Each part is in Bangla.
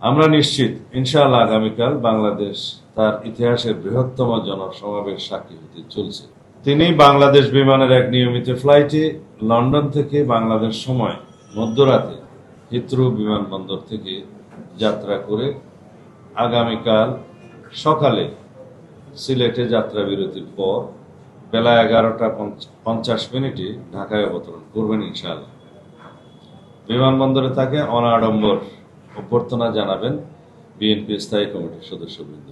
আমরা নিশ্চিত ইনশাআল্লাহ আগামীকাল বাংলাদেশ তার ইতিহাসের বৃহত্তম জনসমাবেশ সাক্ষী হতে চলছে। তিনি বাংলাদেশ বিমানের এক নিয়মিত ফ্লাইটে লন্ডন থেকে বাংলাদেশ সময় মধ্যরাতে হিথ্রো বিমানবন্দর থেকে যাত্রা করে আগামীকাল সকালে সিলেটে যাত্রা বিরতির পর বেলা 11টা 50 ঢাকায় অবতরণ করবেন ইনশাআল্লাহ। বিমানবন্দরে তাকে অনাড়ম্বর অভ্যর্থনা জানাবেন বিএনপি স্থায়ী কমিটির সদস্যবৃন্দ।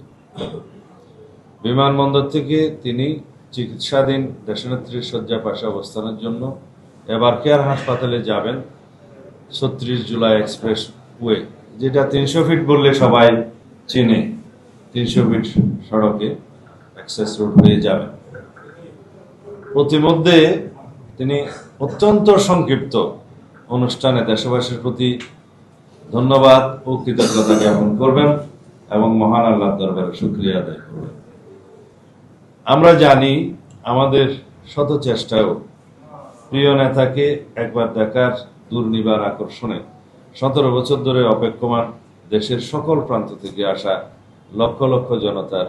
বিমানবন্দর থেকে তিনি চিকিৎসাধীন দেশনেত্রীর শয্যা পাশে অবস্থানের জন্য এবার কেয়ার হাসপাতালে যাবেন 36 জুলাই এক্সপ্রেস ওয়ে, যেটা 300 ফিট বললে সবাই চিনে। 300 ফিট সড়কে অ্যাক্সেস রোড হয়ে যাবেন। প্রতিমধ্যে তিনি অত্যন্ত সংক্ষিপ্ত অনুষ্ঠানে দেশবাসীর প্রতি ধন্যবাদ ও কৃতজ্ঞতা জ্ঞাপন করবেন এবং মহান আল্লাহর দরবারে শুকরিয়া আদায় করবেন। আমরা জানি আমাদের শত চেষ্টাও প্রিয় নেতাকে একবার দেখার দুর্নিবার আকর্ষণে 17 বছর ধরে অপেক্ষমান দেশের সকল প্রান্ত থেকে আসা লক্ষ লক্ষ জনতার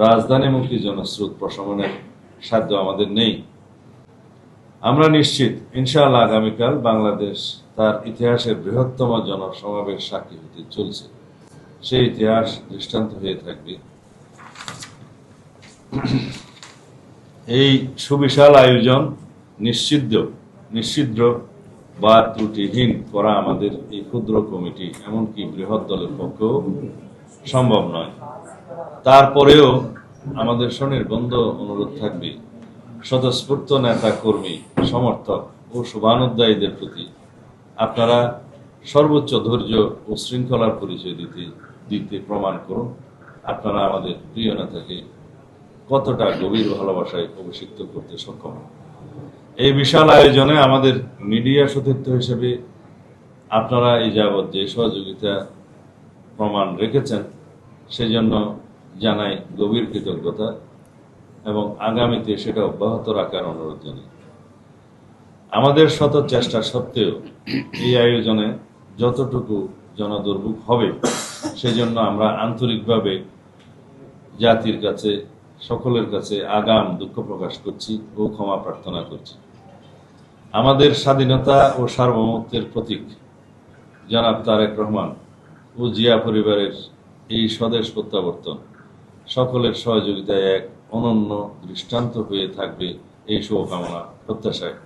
রাজধানীমুখী জনস্রোত প্রশমনের সাধ্য আমাদের নেই। আমরা নিশ্চিত ইনশাআল্লাহ আগামীকাল বাংলাদেশ তার ইতিহাসের বৃহত্তম জনসমাবেশ সাক্ষী হতে চলছে। সেই ইতিহাস দৃষ্টান্ত হয়ে থাকবে এই সুবিশাল আয়োজন নিশ্চিদ্র বা ত্রুটিহীন করা আমাদের এই ক্ষুদ্র কমিটি এমনকি বৃহৎ দলের পক্ষেও সম্ভব নয়। তারপরেও আমাদের স্বনির্বন্ধ অনুরোধ থাকবে স্বতঃস্ফূর্ত নেতা কর্মী সমর্থক ও শুভানুধ্যায়ীদের প্রতি আপনারা সর্বোচ্চ ধৈর্য ও শৃঙ্খলার পরিচয় দিতে প্রমাণ করুন আপনারা আমাদের প্রিয় নেতাকে কতটা গভীর ভালোবাসায় অভিষিক্ত করতে সক্ষম। এই বিশাল আয়োজনে আমাদের মিডিয়া সতীর্থ হিসেবে আপনারা এই যাবৎ যে সহযোগিতা প্রমাণ রেখেছেন সেজন্য জানাই গভীর কৃতজ্ঞতা এবং আগামীতে সেটা অব্যাহত রাখার অনুরোধ জানাই। আমাদের শত চেষ্টা সত্ত্বেও এই আয়োজনে যতটুকু জনদুর্ভোগ হবে সেজন্য আমরা আন্তরিকভাবে জাতির কাছে সকলের কাছে আগাম দুঃখ প্রকাশ করছি ও ক্ষমা প্রার্থনা করছি। আমাদের স্বাধীনতা ও সার্বভৌমত্বের প্রতীক জনাব তারেক রহমান ও জিয়া পরিবারের এই স্বদেশ প্রত্যাবর্তন সকলের সহযোগিতায় এক অনন্য দৃষ্টান্ত হয়ে থাকবে এই শুভকামনা প্রত্যাশায়